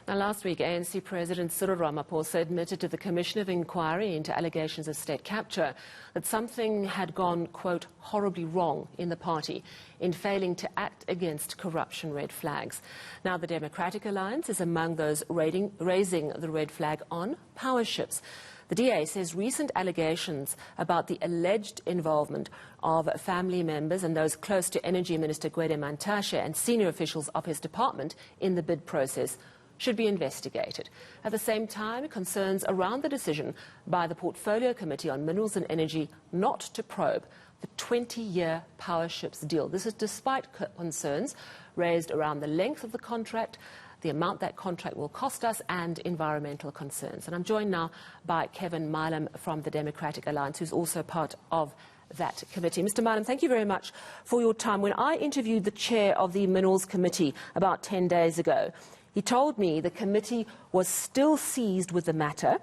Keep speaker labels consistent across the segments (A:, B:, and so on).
A: Now, last week, ANC President Cyril Ramaphosa admitted to the Commission of Inquiry into allegations of state capture that something had gone, quote, horribly wrong in the party in failing to act against corruption red flags. Now, the Democratic Alliance is among those raising the red flag on powerships. The DA says recent allegations about the alleged involvement of family members and those close to Energy Minister Mantashe and senior officials of his department in the bid process should be investigated. At the same time, concerns around the decision by the Portfolio Committee on Minerals and Energy not to probe the 20-year powerships deal. This is despite concerns raised around the length of the contract, the amount that contract will cost us, and environmental concerns. And I'm joined now by Kevin Mullen from the Democratic Alliance, who's also part of that committee. Mr. Mullen, thank you very much for your time. When I interviewed the chair of the Minerals Committee about 10 days ago, he told me the committee was still seized with the matter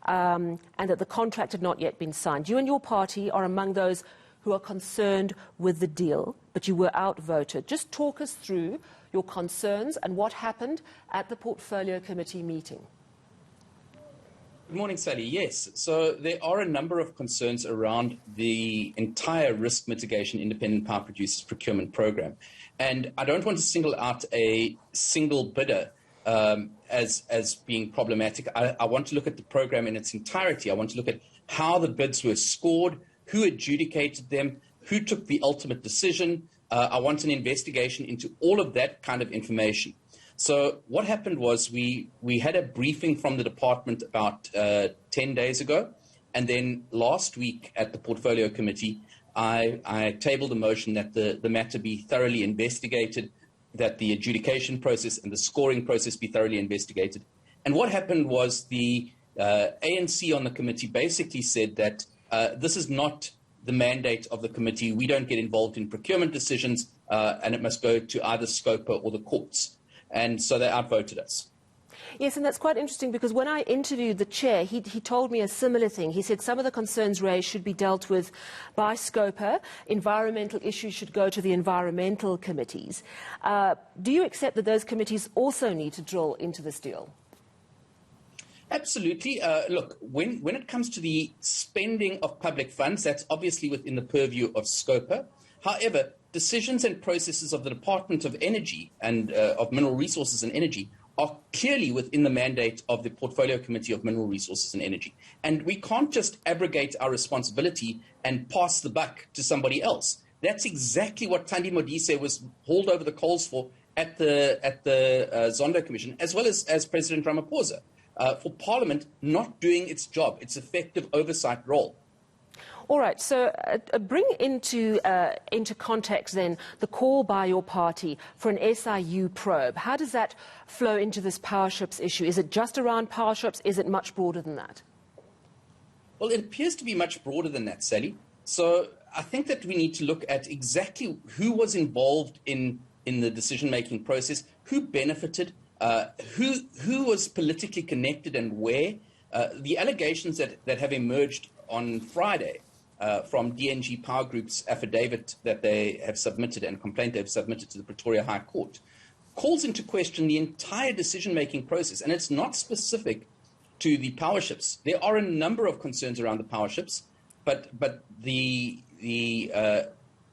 A: and that the contract had not yet been signed. You and your party are among those who are concerned with the deal, but you were outvoted. Just talk us through your concerns and what happened at the Portfolio Committee meeting.
B: Good morning, Sally. Yes, so there are a number of concerns around the entire risk mitigation independent power producers procurement program. And I don't want to single out a single bidder as being problematic. I want to look at the program in its entirety. I want to look at how the bids were scored, who adjudicated them, who took the ultimate decision. I want an investigation into all of that kind of information. So what happened was we had a briefing from the department about 10 days ago, and then last week at the Portfolio Committee, I tabled a motion that the matter be thoroughly investigated, that the adjudication process and the scoring process be thoroughly investigated. And what happened was the ANC on the committee basically said that this is not the mandate of the committee. We don't get involved in procurement decisions, and it must go to either Scopa or the courts. And so they outvoted us.
A: Yes, and that's quite interesting because when I interviewed the chair, he told me a similar thing. He said some of the concerns raised should be dealt with by Scopa. Environmental issues should go to the environmental committees. Do you accept that those committees also need to drill into this deal?
B: Absolutely. Look, when it comes to the spending of public funds, that's obviously within the purview of Scopa. However, decisions and processes of the Department of Energy and of Mineral Resources and Energy are clearly within the mandate of the Portfolio Committee of Mineral Resources and Energy. And we can't just abrogate our responsibility and pass the buck to somebody else. That's exactly what Thandi Modise was hauled over the coals for at the Zondo Commission, as well as President Ramaphosa, for Parliament not doing its job, its effective oversight role.
A: All right, so bring into context then the call by your party for an SIU probe. How does that flow into this powerships issue? Is it just around powerships? Is it much broader than that?
B: Well, it appears to be much broader than that, Sally. So I think that we need to look at exactly who was involved in the decision-making process, who benefited, who was politically connected and where. The allegations that have emerged on Friday from DNG Power Group's affidavit that they have submitted and complaint they've submitted to the Pretoria High Court calls into question the entire decision-making process. And it's not specific to the powerships. There are a number of concerns around the powerships, but the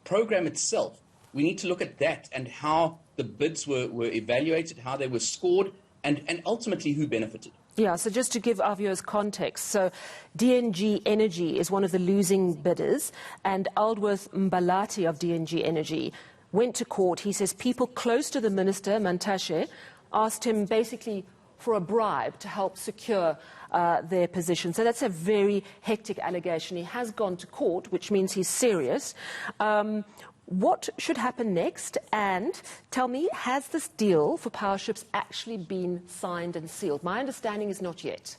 B: program itself, we need to look at that and how the bids were evaluated, how they were scored, and ultimately who benefited.
A: Yeah, so just to give our viewers context, so DNG Energy is one of the losing bidders, and Aldworth Mbalati of DNG Energy went to court. He says people close to the minister, Mantashe, asked him basically for a bribe to help secure their position. So that's a very hectic allegation. He has gone to court, which means he's serious. What should happen next? And tell me, has this deal for powerships actually been signed and sealed? My understanding is not yet.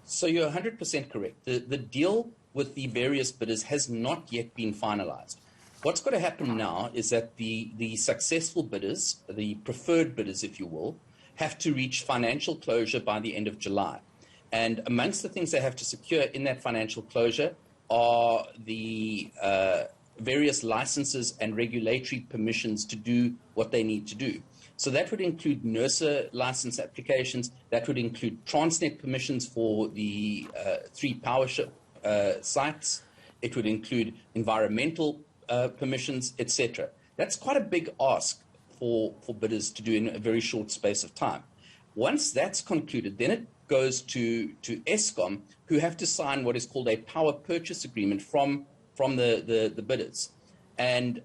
B: So you're 100% correct. The deal with the various bidders has not yet been finalized. What's going to happen now is that the successful bidders, the preferred bidders, if you will, have to reach financial closure by the end of July. And amongst the things they have to secure in that financial closure are the various licenses and regulatory permissions to do what they need to do. So that would include NERSA license applications. That would include Transnet permissions for the 3 powership sites. It would include environmental permissions, etc. That's quite a big ask for bidders to do in a very short space of time. Once that's concluded, then it goes to Eskom, who have to sign what is called a power purchase agreement from the bidders. And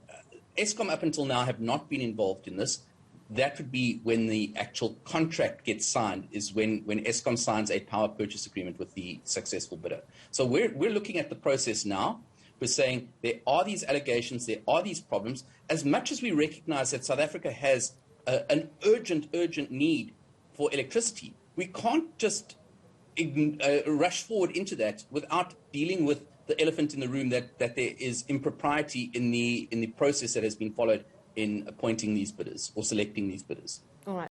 B: Eskom up until now have not been involved in this. That would be when the actual contract gets signed, is when Eskom signs a power purchase agreement with the successful bidder. So we're looking at the process now. We're saying there are these allegations, there are these problems. As much as we recognize that South Africa has an urgent need for electricity, we can't just rush forward into that without dealing with the elephant in the room, that there is impropriety in the process that has been followed in appointing these bidders or selecting these bidders.
A: All right.